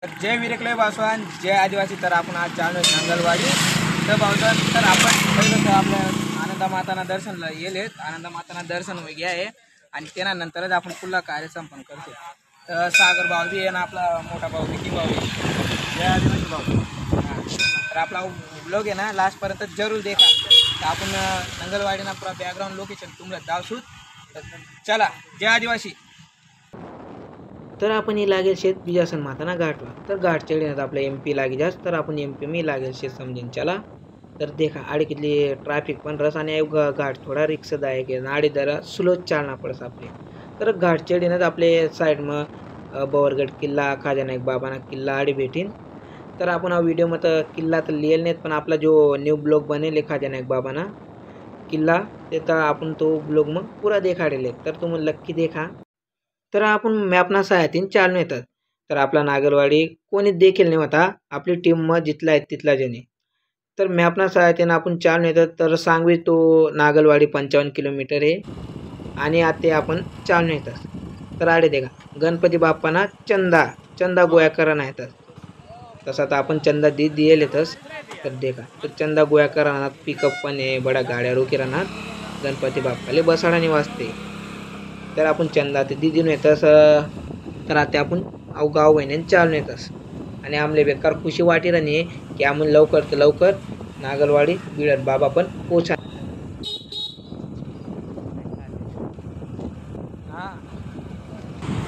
जय विरेकले भाऊसान, जय आदिवासी. तर आपण आज चालू आहे नांगलवाडी. तर भाऊसान, तर आपण पहिलं तर आपल्या आनंदा माताना दर्शनला येलेत. आनंदा माताना दर्शन वगैरे आहे आणि त्यानंतरच आपण पुढला कार्य संपन्न करतो. तर सागर भाऊ बी आहे ना, आपला मोठा भाऊ विकी भाऊ आहे. जय आदिवासी भाऊ. तर आपला ब्लॉग आहे ना लास्टपर्यंत जरूर देखा. तर आपण नांगलवाडीना पुरा बॅकग्राऊंड लोकेशन तुम्हाला दावसूत. तर चला, जय आदिवासी. तर आपण ही लागेल शेत बिजासन माताना घाटवा. तर घाट चढण्यात आपल्या MP लागे जास्त, तर आपण MP मी लागेल शेत समजेन चला. तर देखा आडे कितली ट्रॅफिक पण रस आणि घाट थोडा रिक्सदायक आहे. आडे जरा स्लोच चालना पडस आपले. तर घाट चढण्यात आपले साईड मग बवरगड किल्ला, खाजा नाईक बाबाना किल्ला आडे भेटीन. तर आपण हा व्हिडिओ मध्ये किल्ला तर लिहिल नाहीत, पण आपला जो न्यू ब्लॉग बनेल खाजा नाईक बाबाना किल्ला ते तर आपण तो ब्लॉग मग पुरा देखाडेल. तर तुम्ही नक्की देखा. तर आपण मॅपना सहायतीन चालू येतात. तर आपला नागलवाडी कोणी देखील नाही होता, आपली टीम मग जिथला आहे तिथला जणी. तर मॅपना सहायतीने आपण चालू येतात. तर सांगवी तो नागलवाडी 55 किलोमीटर आहे आणि आता आपण चालू येतात. तर आडे देखा गणपती बाप्पाना चंदा गोया करा नाही तर तसा तर आपण चंदा दिएल येतच. तर देखा तर चंदा गोया करा पिकअप पण आहे, बड्या गाड्या रोकी राहणार गणपती बाप्पाले बसाडा निवासते. तर आपण चंदा ते दिदीन येतस. तर आता आपण गाव बहिणीने चालून येतस आणि आमले बेकार खुशी वाटी राहणे की आम्ही लवकर तर लवकर नागलवाडी बिळत बाबा पण पोचा.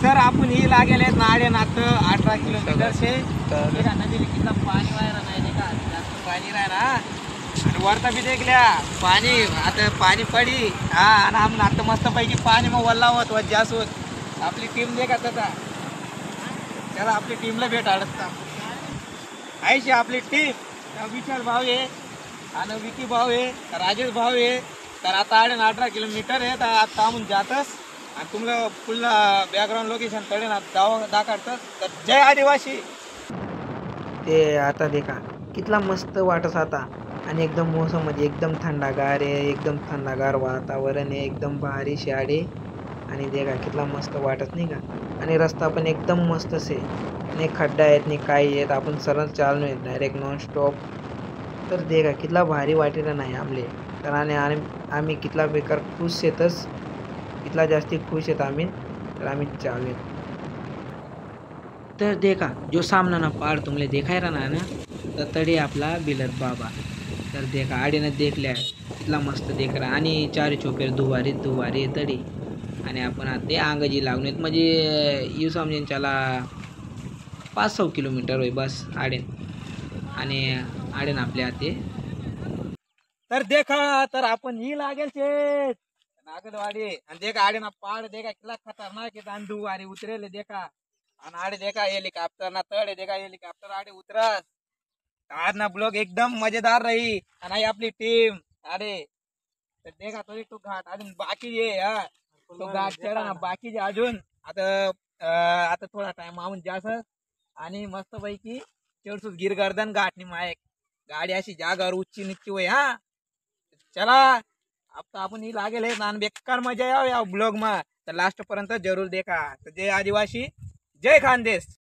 तर आपण ही लागेल आहेत नाडे नात 18 किलोमीटर से. देखा नदीला कितना पाणी वायरा नाही देखा, जास्त पाणी राह ना. आणि वरता बी देखल्या पाणी, आता पाणी पडी. हा, आणि आम आता मस्त पैकी पाणी मग वल्ला होत व जास्त होत. आपली टीम देखा तसा. त्याला आपली टीमला भेट अडत आयशी आपली टीम विशाल भाऊ आहे आणि विकी भाऊ आहे, राजेश भाऊ आहे. तर आता 18 किलोमीटर आहे. तर आता आम्ही जातस आणि तुम्हाला फुल बॅकग्राऊंड लोकेशन तळे ना दाखवतात. तर जय आदिवासी. ते आता देखा कितला मस्त वाटस आता आणि एकदम मोसम मध्ये एकदम थंडागार आहे, एकदम थंडागार वातावरण आहे, एकदम भारी शाडे आणि देखा कितला मस्त वाटत नाही का. आणि रस्ता पण एकदम मस्त आहे, नाही खड्डा आहेत नाही काही आहेत. आपण सरळ चाललो आहे डायरेक्ट नॉन स्टॉप. तर देखा कितला भारी वाटेला नाही आमले. तर आणि आम्ही कितला बेकार खुश येतच, कितला जास्ती खुश आहेत आम्ही. तर आम्ही चालू आहेत. तर देखा जो सामना ना पहाड़ तुमले देखाय रहा ना, तर तडे आपला बिलत बाबा. तर देखा आडीनं देखल्या कितला मस्त देख रहा आणि चारी चोपेर दुवारी तडी. आणि आपण आता ते अंगजी लागून आहेत म्हणजे यू समजेन त्याला 500 किलोमीटर होय बस आडेन. आणि आडेन आपल्या आते. तर देखा तर आपण ही लागेल शेत नागलवाडी. आणि देखा आडे ना पहाड देखा कितना खतरनाक आहे. आणि दुवारी उतरेले देखा. आणि आडे देखा हेलिकॉप्टर ना तळे देखा, हेलिकॉप्टर आडे उतरस. आज ना ब्लॉग एकदम मजेदार रही. आणि आपली टीम अरे तर देखा तो घाट अजून बाकी आहे. हा, तो घाट चढा ना बाकी अजून. आता थोडा टाइम आऊन जास आणि मस्त पैकी चढसूस गिरगर्दन घाटनी मायक गाडी अशी जागावर उच्ची निच्ची होय. हा, चला आता आपण ही लागेल आहे नान बेकार मजा याव या ब्लॉग मा. तर लास्ट पर्यंत जरूर देखा. तर जय आदिवासी, जय खानदेश.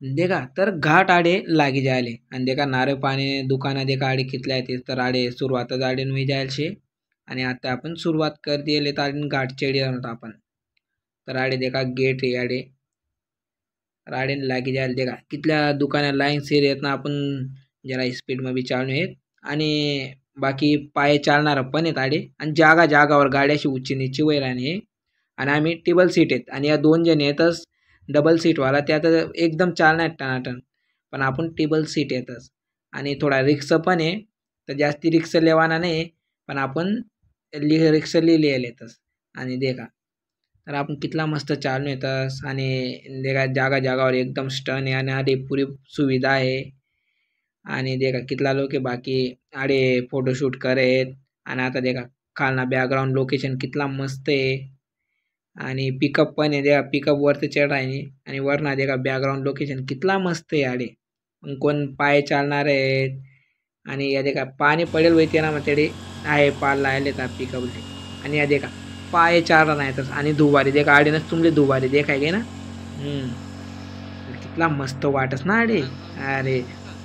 देखा तर घाट आडे लागी जायले आणि देखा नारळ पाणी दुकाना देखा आडे कितल्या येते. तर आडे सुरुवातच आडे नाही जायला शे आणि आता आपण सुरुवात कर दिले तर घाट चढी आपण. तर आडे देखा गेट आहे आडे राडे लागी जायला. देखा कितल्या दुकाना लाईन सेर येत ना. आपण जरा स्पीड मध्ये चालू आहेत आणि बाकी पाय चालणार पण आहेत आडे. आणि जागावर गाड्याशी उच्ची नीची वैर आणि आम्ही टेबल सीट आहेत आणि या 2 जण येतच डबल सीट वाला त्यात एकदम चालणार टनाटन. पण आपण टेबल सीट येतच आणि थोडा रिक्स पण आहे. तर जास्ती रिक्स लेवाना नाही, पण आपण रिक्स लिहिले येतच. आणि देखा तर आपण कितला मस्त चालू येतस आणि देखा जागावर एकदम स्टन आहे आणि आडे पुरी सुविधा आहे. आणि देखा कितला लोक बाकी आडे फोटोशूट करेत. आणि आता देखा खालना बॅकग्राऊंड लोकेशन कितला मस्त आहे आणि पिकअप पण आहे. देखा पिकअप वरती चढ आहे आणि वरना देखा बॅकग्राऊंड लोकेशन कितला मस्त आहे आडे. कोण पाय चालणार आहेत आणि या देखा पाणी पडेल होते ना मग तेडे आहे पाल लायले तर पिकअपले. आणि या देखा पाय चालणार नाही आणि दुवारी देखा आडीनच तुमले दुवारी देखाय गे ना. कितला मस्त वाटस ना आडे. अरे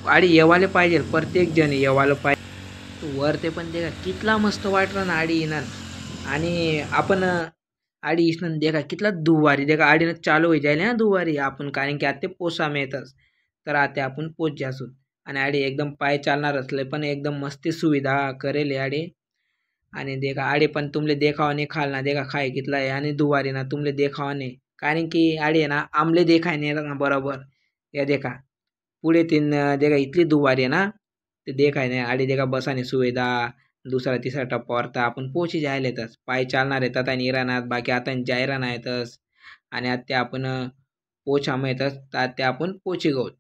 आडे येवाले पाहिजे, प्रत्येक जण येवायला पाहिजे वर. ते पण देखा कितला मस्त वाटलं ना आडी येणार. आणि आपण आडी इसनं देखा कितला दुवारी देखा आडीनं चालू होई जाईल ना दुवारी आपण, कारण की आता पोसा मिळतच. तर आता आपण पोच जासू आणि आडी एकदम पाय चालणार असले पण एकदम मस्ती सुविधा करेल आडे. आणि देखा आडे पण तुमले देखावा नाही खाल ना देखा खाय कितला आहे. आणि दुवारी ना तुमले देखावा नाही, कारण की आडे ना आमले देखाय नाही ना बरोबर. या देखा पुढे तीन देखा इथली दुवारी आहे ना, ते देखाय नाही. आडी देखा बसाने सुविधा दुसरा तिसरा टप्पावर तर आपण पोहोची जायला येतच. पाय चालणार येतात आणि राहणार बाकी आता जायरा नाही येतच. आणि आता आपण पोछा मिळतच तर त्या आपण पोची गौत.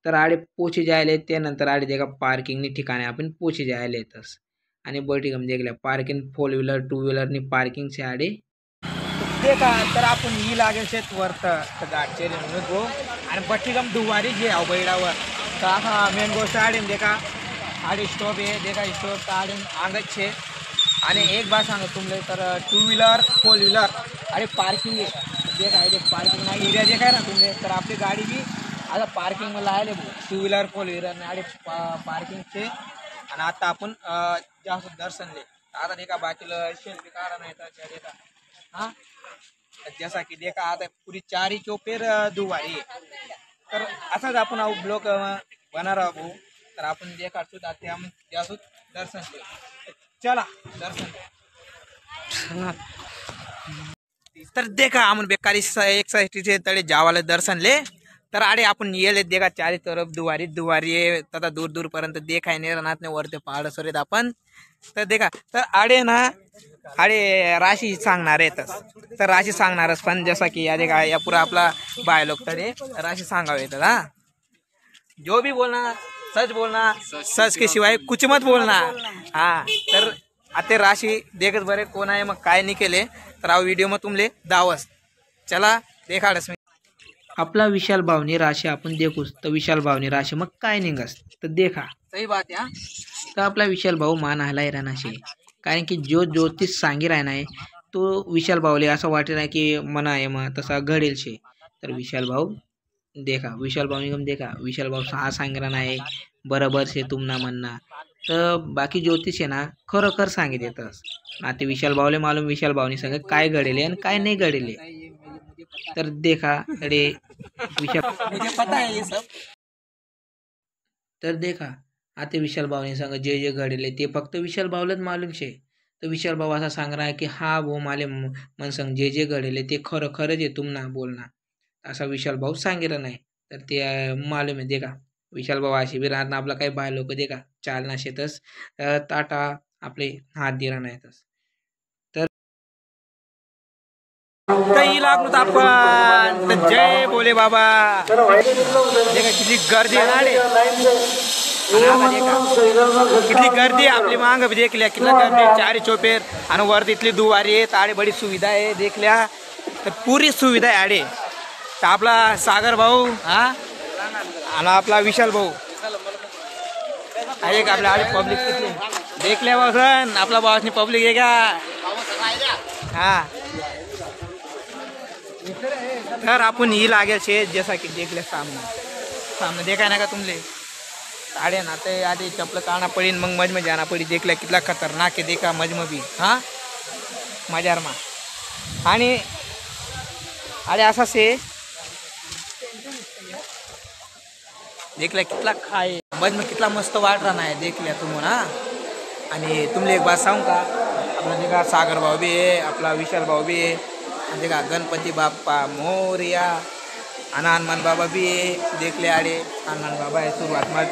तर आडे पोची जायला येत त्यानंतर आडे देखा पार्किंगनी ठिकाणी आपण पोची जायला येतच. आणि बटी गम देखल्या पार्किंग 4 व्हीलर 2 व्हीलरनी पार्किंग से आडे देखा तर आपण ही लागेल शेत वरत गाडचे गो आणि बट्टीगम दुवारी जे आव बैडावर तर आता मेन गोष्ट आडीन देखा आडी स्टॉप आहे देखा स्टॉप आडीन आंगच छे. आणि एक बात सांगतो तुमले तर 2 व्हीलर 4 व्हीलर अरे पार्किंग आहे देखा आहे पार्किंग नाही एरिया जे काय ना तुमले तर आपली गाडी बी आता पार्किंग मध्ये आले 2 व्हीलर 4 व्हीलर आडे पार्किंग छे. आणि आता आपण जास्त दर्शन ले आता देखा बाकीला शेल्फी काढा नाही तर देखा हाँ जैसा कि देखा आता पूरी चारी चौपेर दुवारी आहे. तर असाच आपण ब्लॉग बनणार आहोत. तर आपण देखा ते हम जासूत दर्शन ले चला दर्शन. तर देखा हम बेकारी एक साइड तड़े जावाले दर्शन ले. तर आडे आपण येले देखा चारी तरफ दुवारी दुवारी आहे तथा दूर दूर पर्यंत देखाय नाही राहत नाही वरते पहाड सरेत आपण. तर देखा तर आडे ना आडे राशी सांगणार येतच. तर राशी सांगणारच पण जसा की या देखा या पुरा आपला बाय लोक तरी राशी सांगावे येतात. हा जो भी बोलना सच बोलना, सच के सिवाय कुछ मत बोलना. हा तर आता राशी देखत बरे कोण आहे मग काय नाही केले तर हा व्हिडिओ मग तुमले दावस चला देखाडस. आपला विशाल भावनी राशी आपण देखूच तर विशाल भावनी राशी मग काय निघस तर देखा सही बात है. तर आपला विशाल भाऊ मान हलाय राहण्याशी, कारण की जो ज्योतिष सांगी राहणार आहे तो विशाल भाऊले असं वाटत नाही की मना आहे मग तसा घडेल शे. तर विशाल भाऊ देखा विशाल भाऊ निगम देखा विशाल भाऊ हा सांग राहणार आहे बरोबर शे तुमना म्हणना. तर बाकी ज्योतिष आहे ना खरोखर सांगित येतस ना. ते विशाल भाऊले मालूम विशाल भाऊनी सांग काय घडेल आणि काय नाही घडेल. तर देखा अरे विशाल मुझे पता है ये सब. तर देखा आता विशाल भाऊने सांग जे जे घडेले ते फक्त विशाल भाऊलाच मालूम शे. तर विशाल भाऊ असा सांग रहा है की हा वो माले मन संग जे जे घडेले ते खरं खरंच आहे तुमना बोलना असा विशाल भाऊ सांगितलं नाही. तर ते मालूम आहे देखा विशाल भाऊ अशी बी राहत ना आपला काही बाय लोक देखा चालना शेतच ताटा आपले हात दिला नाहीतच. काही लागलो आपण तर जय बोले बाबा. देखा किती गर्दी आहे ना देखा किती गर्दी आपली मांग देखल्या किती गर्दी चारी चौपेर आणि वरती इथली दुवारी आहे ताडे बडी सुविधा आहे देखल्या. तर पुरी सुविधा आहे आडे. तर आपला सागर भाऊ हा आणि आपला विशाल भाऊ आहे का आपल्या आडे पब्लिक किती देखल्या बसन आपला बासनी पब्लिक आहे का. हा तर आपण ही लागेल शे जैसा कि देख ले सामने देखा ना का तुमले आडे ना ते आधी चपल काढना पडीन मग मज में जाना पडी. देखल्या कितला खतरनाक आहे देखा मज में भी हाँ मजार मा. आणि अरे असा से देखल्या कितला खाय मज में कितला मस्त वाट रहा है देखल्या तुम ना. आणि तुमले एक बात सांगू का आपला देखा सागर भाऊ भी आहे आपला विशाल भाऊ भी आहे देखा गणपती बाप्पा मोरया आणि हनुमान बाबा भी आहे देखले आडे हनुमान बाबा आहे सुरुवात मग.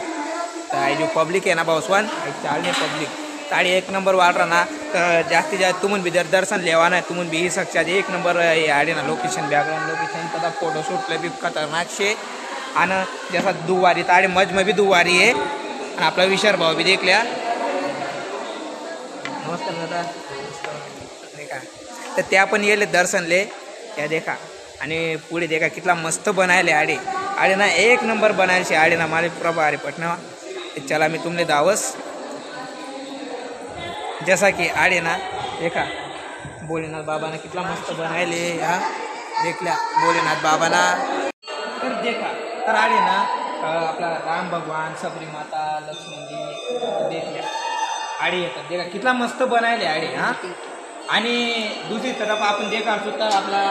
तर जो पब्लिक आहे ना भाऊसवान चालने पब्लिक ताड़ी एक नंबर वाड़ रहा ना. तर जास्ती जास्त तुमन भी दर्शन लेवाना है तुमन भी ही सकता एक नंबर आडे ना लोकेशन बैकग्राउंड लोकेशन तथा फोटोशूट ले भी खतरनाक शे. आणि जसा दुवारी ताड़े मज में भी दुवारी आहे आणि आपला विशाल भाऊ भी देख लिया. नमस्कार दादा देखा तर त्या पण येले दर्शन ले त्या देखा. आणि पुढे देखा कितला मस्त बनायले आडे आडे ना एक नंबर बनायले शे आडे ना माले प्रभा अरे पटना. चला मी तुमले दावस जैसा कि आडे ना देखा भोलेनाथ बाबा ने कितना मस्त बनायले. हा देखल्या भोलेनाथ बाबा ना. तर देखा तर आडे ना आपला राम भगवान सबरी माता लक्ष्मण जी देखल्या आडे येतात देखा कितला मस्त बनायले आडे हा. आणि दुसरी तरफ आपण देखा सुद्धा आपला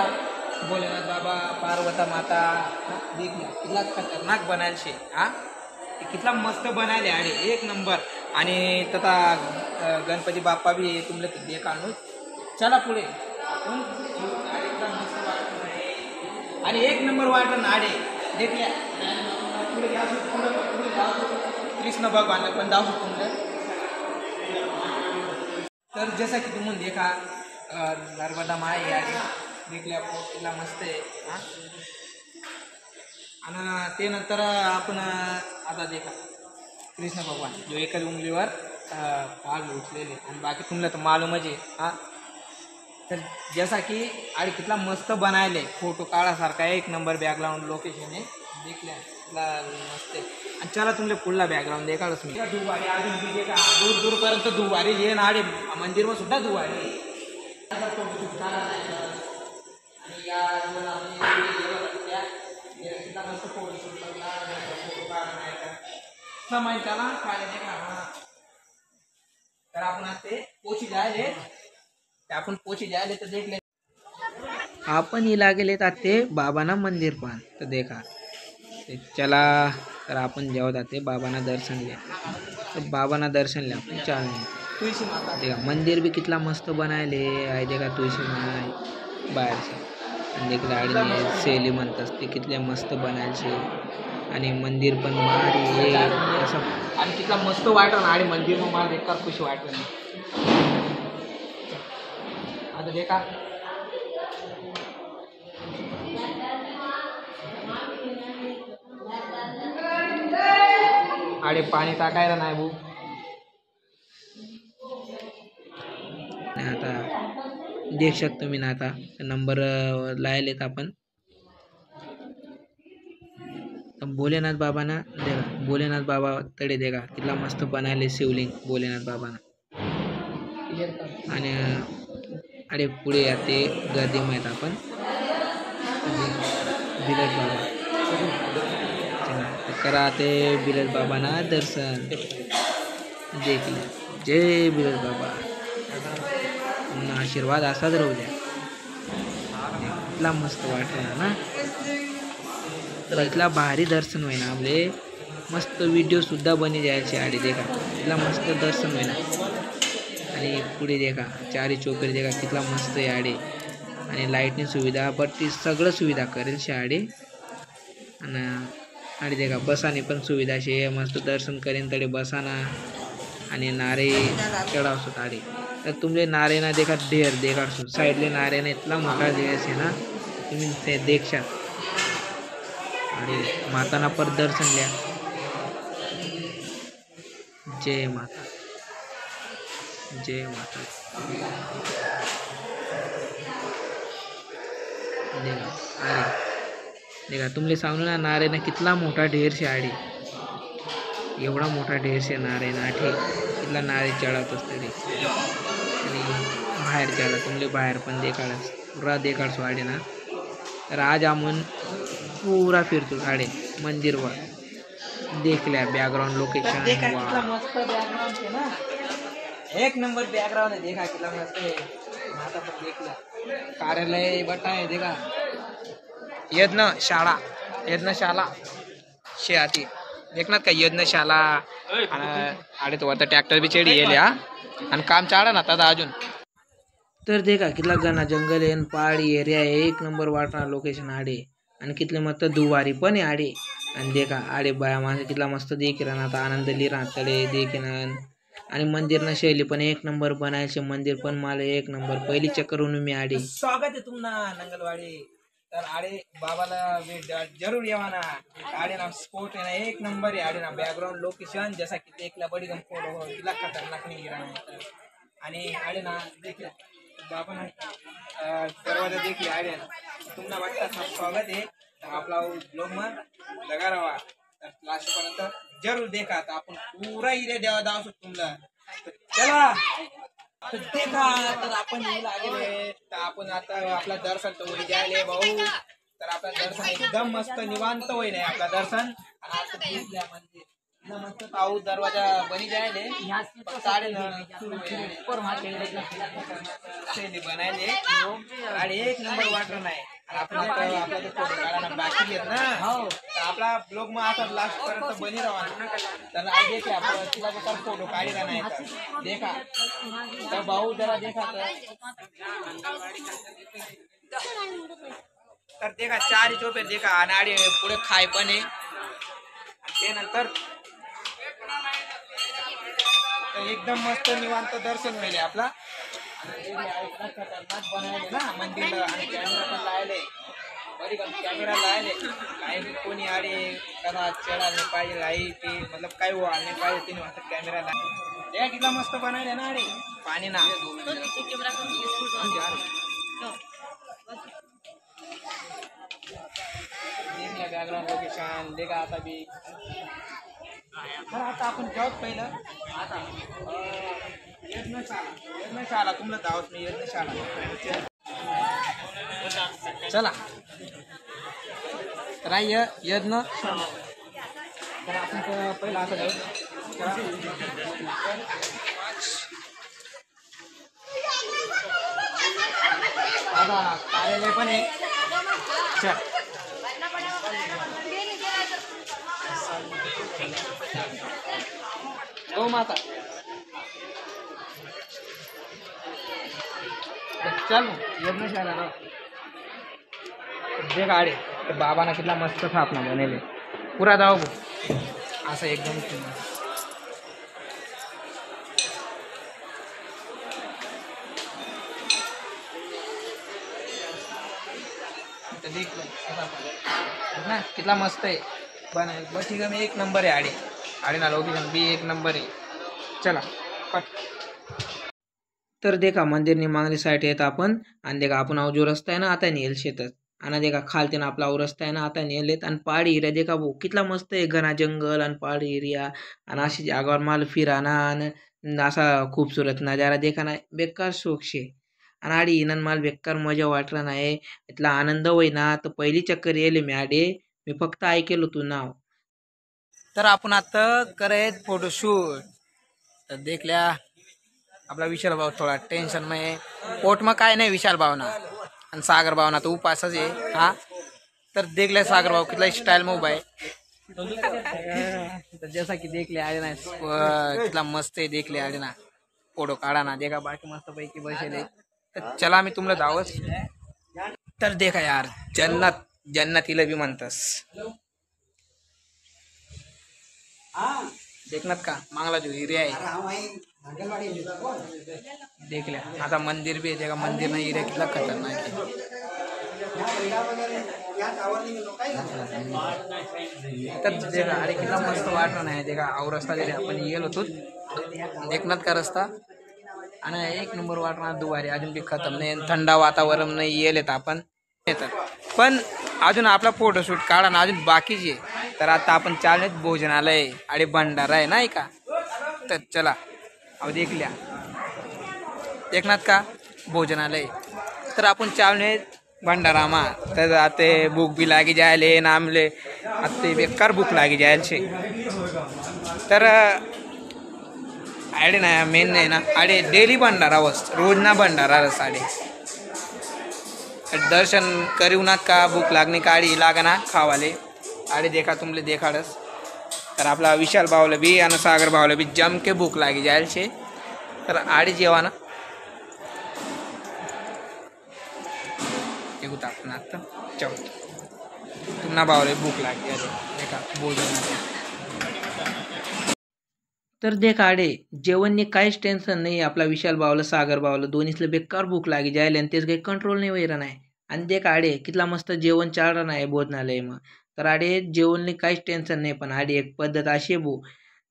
भोलेनाथ बाबा पार्वता माता देखल्या कितला खतरनाक बनायला शे हा. कितला मस्त बनायले आडे एक नंबर. आणि तथा गणपती बाप्पा बी तुमले देखा चला पुढे आपण मस्त वाटत आहे आणि एक नंबर वाटलं नाडे देखल्या पुढे कृष्ण भगवान पण जाऊ तुमले. तर जसा की तुम्ही देखा नर्मदा माय याडी देखल्या किल्ला मस्त आहे हा. आणि ते नंतर आपण आता देखा कृष्ण भगवान जो एकाच उंगलीवर पाग उचलेले आणि बाकी तुमला तर मालूमच आहे हा. तर जसा की आणि कितला मस्त बनायले फोटो काढासारखा एक नंबर बॅकग्राऊंड लोकेशन आहे देखल्या मस्त आहे. आणि चला तुमले पुढला बॅकग्राऊंड देखाडच मी दुवारी अजून बी देखा दूर दूरपर्यंत दुवारी ये नाडे मंदिरवर सुद्धा दुवारी आणि या मस्त फोटो समय त्याला काय देखा. तर आपण आज ते पोची जायले आपण पोची जायले तर देखले आपण हिला गेले तर ते बाबांना मंदिर पाहन तर देखा ते चला. तर आपण जेव्हा जाते बाबांना दर्शन घ्या तर बाबांना दर्शन लिहा आपण चालणे तुळशी माता देखा मंदिर बी कितला मस्त बनायले आहे देखा तुळशी माय बाहेरचं. आणि देखील आडी सेली म्हणतात ते कितले मस्त बनायचे आणि मंदिर पण भारी असं. आणि कितला मस्त वाटलं आणि मंदिर मग मला देखा खुशी वाटलं. आता देखा आडे पाणी टाकायला नाही भाऊ. आता देख शकतो तुम्ही ना आता नंबर लायलेत आपण भोलेनाथ बाबांना देखा. भोलेनाथ बाबा तडे देखा कितला मस्त बनायले शिवलिंग भोलेनाथ बाबांना. आणि अरे पुढे ते गर्दी माहीत आपण बिलट बाबा करा ते बिलट बाबांना दर्शन देखले. जय बिलट बाबा आशीर्वाद असाच राहू द्या. इतला मस्त वाटलं ना. तर इतला भारी दर्शन होईना आपले मस्त व्हिडिओ सुद्धा बनी जायचे आडे देखा इतला मस्त दर्शन होईना. आणि पुढे देखा चारी चौकरी देखा कितला मस्त आहे आडे. आणि लाईटनी सुविधा बट ती सगळं सुविधा करेल शे आडे. आणि आडे देखा बसाने पण सुविधा शे मस्त दर्शन करेन तडे बसाना. आणि नारे चढावसो आडे तर तुमले नारे ना देखा ढेर देखाडसो साईडले नारे ना इतला मोठा ढेर शे ना तुम्ही ते देखशात. आणि माताना पर दर्शन लिया. जय माता जय माता. देखा अरे देखा तुमले सांगू ना नारे ना कितला मोठा ढेर शे आडे. एवढा मोठा ढेर शे नारे ना आठे कितला नारे चढवत असते रे. आणि बाहेर चढा तुमले बाहेर पण देखाडस पुरा देखाडसो आडे ना. तर आज आपण पूरा फिरतो आडे मंदिरवर देखल्या बॅकग्राउंड लोकेशन कितना मस्त बॅकग्राउंड है ना. एक नंबर बॅकग्राउंड है देखा कितना मस्त है. माता पण देखला कार्यालय बटा है देखा यज्ञशाला शे आती देखना का यज्ञशाला. आडे तो आता ट्रॅक्टर बी चेडी येले हा आणि काम चाडा ना दादा अजून. तर देखा कितला घना जंगल आहे पहाडी एरिया आहे एक नंबर वाटणार लोकेशन आडे. आणि कितले मस्त दुवारी पण आहे आडे. आणि देखा आडे बाया माणसं कितला मस्त देखील आता आनंद ली राहतले देखील. आणि मंदिर ना शैली पण एक नंबर बनायचे मंदिर पण मला एक नंबर पहिली चक्कर होऊन मी आडे. स्वागत आहे तुम्हाला नंगलवाडी. तर आडे बाबाला जरूर येवाना. आडे ना स्पोर्ट है ना एक नंबर है. आडे ना बॅकग्राउंड लोकेशन जसा की देखला बडी गम फोटो हो तिला खतरनाक नाही गिरा. आणि आडे ना देखील बाबा ना दरवाजा देखील आडे ना तुम्हाला वाटतं स्वागत आहे. आपला ब्लॉग मग लगा रहा तर लास्ट पर्यंत जरूर देखा. आता आपण पुरा एरिया देवा दाव तुम्हाला चला तर देखा. तर आपण येऊ लागले तर आपण आता आपला दर्शन तर होई जायले भाऊ. तर आपलं दर्शन एकदम मस्त निवांत होईल आपला दर्शन. आणि आता दिसल्या म्हणजे मस्त पाऊस दरवाजा बनी जायले बनायले आणि एक नंबर वाटर नाही. आपण आपला फोटो काढायला बाकी आहेत ना, तर आपला ब्लॉग मग आता लास्ट पर्यंत बनी राहा. तर आज देखा आपण तिला जर फोटो काढला नाही तर देखा तर भाऊ जरा देखा तर देखा चार चोपे देखा आणि पुढे खाय पण आहे. ते नंतर एकदम मस्त निवांत दर्शन मिळेल आपला. खतरनाक बनायले ना मंदिरला आणि कॅमेरा पण लायले बरी कॅमेरा लायले काही कोणी आडे कदा चढा नाही पाहिजे लाई ते मतलब काही हो नाही पाहिजे तिने वाटत कॅमेरा लाय किती मस्त बनायले ना अरे पाणी ना बॅकग्राऊंड लोकेशन देखा आता बी. तर आता आपण जाऊच पहिलं आता यज्ञशाला तुम्हाला दावत मी यज्ञशाला चला तर यज्ञ तर आपण पहिला आता जाऊ. आता कार्यालय पण आहे. चल हो माता चल यज्ञशाला जे गाडे तर बाबांना कितना मस्त स्थापना बनेले पुरा जाओ असं एकदम ना कितना मस्त आहे बनाय बस ठीक आहे. एक नंबर आहे आडे ना लोकेशन बी एक नंबर आहे. चला कट. तर देखा मंदिरनी मागणी साईड येत आपण आणि देखा आपण जो रस्ता आहे ना आता नेल शेतात आणि देखा खालते ना आपला रस्ता आहे ना आता नेलेत आणि पहाडी एरिया देखा भाऊ कितला मस्त आहे. घना जंगल आणि पहाडी एरिया आणि अशी जागावर माल फिराना आणि असा खूपसूरत नजारा देखा ना बेकार शोक्ष आहे. आणि आडी इनन माल बेकार मजा वाटला नाही इथला आनंद होईना तर पहिली चक्कर येले मी आडे मी फक्त ऐकेलो तू नाव. तर आपण आता करायत फोटोशूट तर देखल्या आपला विशाल भाऊ थोडा टेन्शन में पोट में काय नाही विशाल भावना आणि सागर भावना तो उपासच आहे. हा तर देखल्या सागर भाऊ कितना स्टाइल में उभा आहे. तर जैसा की देखले आले ना कितना मस्त आहे देखले आले ना फोटो काढा ना देखा बाकी मस्त पैकी बसेले. तर चला मी तुम्हाला दावस. तर देखा यार जन्नत जन्नतीला बी म्हणतस देखनात का मांगला जो एरिया आहे देखल्या आता मंदिर भी आहे. मंदिर ना एरिया कितना खतरनाक आहे. तर देखा अरे कितना मस्त वाटलं नाही देखा और रस्ता जरी आपण येलो होतो देखनात का रस्ता आणि एक नंबर वाटणार दुवारी अजून बी खतम नाही. थंडा वातावरण नाही येलेत आपण येतात पण अजून आपला फोटोशूट काढा ना अजून बाकीचे. तर आता आपण चाललेत भोजनालय आणि भंडारा आहे नाही का. तर चला अहो देखल्या देखनात का भोजनालय. तर आपण चालले भंडारामा तर आता भूक भी लागी जायले ना आमले आता बेकार भूक लागी जायचे. तर आडे ना मेन नाही ना आडे डेली भंडारा वस रोज ना भंडारा रस आडे दर्शन करूनात का भूक लागणे काढी लागना खावाले आडे देखा तुमले देखाडस. तर आपला विशाल भावला बी आणि सागर भावला बी जम के भूक लागी जायल छे. तर आडे जेवाना एकूत आपण आता चव पुन्हा भावले भूक लागी देखा भोजन. तर देख आडे जेवणनी काहीच टेन्शन नाही. आपला विशाल भावला सागर भावला दोन्हीसला बेकार भूक लागी जायला आणि तेच काही कंट्रोल नाही व्हायला नाही. आणि देख आडे कितला मस्त जेवण चालणार नाही भोजनालय मग. तर आडे जेवणनी काहीच टेन्शन नाही पण आडे एक पद्धत अशी भू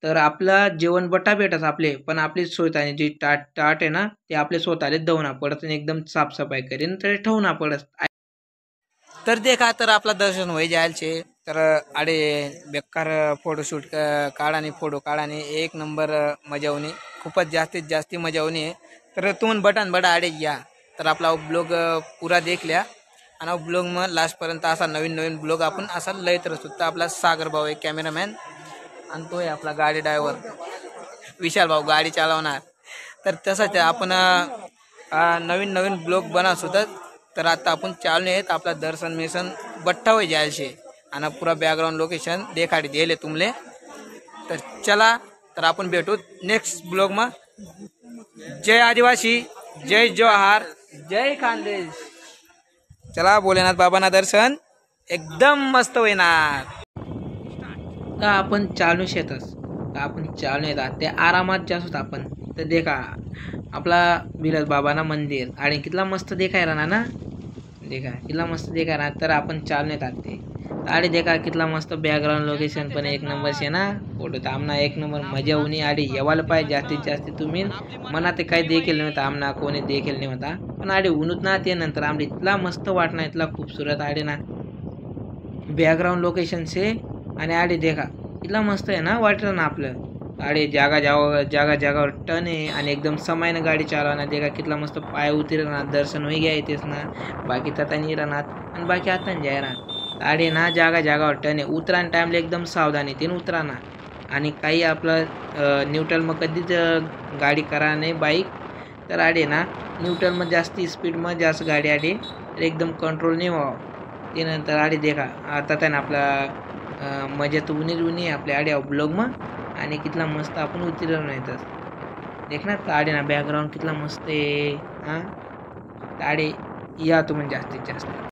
तर आपला जेवण बटा भेटत आपले पण आपली स्वतःने जी टाट आहे ना ते आपले स्वतःले धवना पडत आणि एकदम साफसफाई करीन तर ठेवना पडत. तर देखा तर आपला दर्शन होई जायला छे. तर आडे बेकार फोटोशूट काढाने फोटो काढाने एक नंबर मजावणी खूपच जास्तीत जास्ती मजावणी आहे. तर तुम्ही बटन बडा आडे या तर आपला ब्लॉग पुरा देखल्या आणि ब्लॉग मग लास्टपर्यंत असा नवीन ब्लॉग आपण असा लयत असतो. तर आपला सागर भाऊ आहे कॅमेरामॅन आणि तो आहे आपला गाडी ड्रायव्हर विशाल भाऊ गाडी चालवणार. तर तसंच आपण नवीन ब्लॉग बनवत होतं. तर आता आपण चालू आहेत आपला दर्शन मिशन बट्टा होई जायचे आणि पुरा बॅकग्राऊंड लोकेशन देखाडी दिले तुमले. तर चला तर आपण भेटू नेक्स्ट ब्लॉग मा. जय आदिवासी, जय जवाहर, जय खानदेश. चला भोलेनाथ बाबांना दर्शन एकदम मस्त होईनार. तर आपण चालू शेतस तर आपण चालू येतात ते आरामात जास्त होत आपण. तर देखा आपला बिरज बाबाना मंदिर आणि कितला मस्त देखाय राहणार ना. देखा कितला मस्त देखाय राहणार. तर आपण चालू येतात ते आणि देखा कितला मस्त बॅकग्राऊंड लोकेशन पण एक नंबर शे ना. फोटो तर आमना एक नंबर मजा होणी. आडी येवायला पाहिजे जास्तीत जास्त तुम्ही. मना ते काही देखील नाही होता आमना कोणी देखील नाही होता. पण आडी उन्हत ना ते नंतर आमला इतला मस्त वाटणार इतला खूपसूरत आडे ना बॅकग्राऊंड लोकेशन शे. आणि आडी देखा इतला मस्त आहे ना वाटलं ना आपलं. आडे जागा जागावर टन आहे आणि एकदम समयनं गाडी चालवणार. देखा कितला मस्त पाय उतरणार दर्शन होई घ्या येतेच ना. बाकी तर नाही राहणार आणि बाकी आता जाय राहणार. आडे ना जागावर टन आहे. उतरान टाइमला एकदम सावधानी ते उतरा ना. आणि काही आपलं न्यूट्रल मग कधीच गाडी करा नाही बाईक. तर आडे ना न्यूट्रल मग जास्ती स्पीडमध्ये जास्त गाडी आडे तर एकदम कंट्रोल नाही व्हावं. ते नंतर आडे देखा आता त्यानं आपला मजा तर उनी आपल्या आडे ब्लॉग मग. आणि कितला मस्त आपण उतरलो नाही तर देखणार आडे ना बॅकग्राऊंड कितला मस्त आहे. हां आडे या तुम्ही जास्तीत जास्त.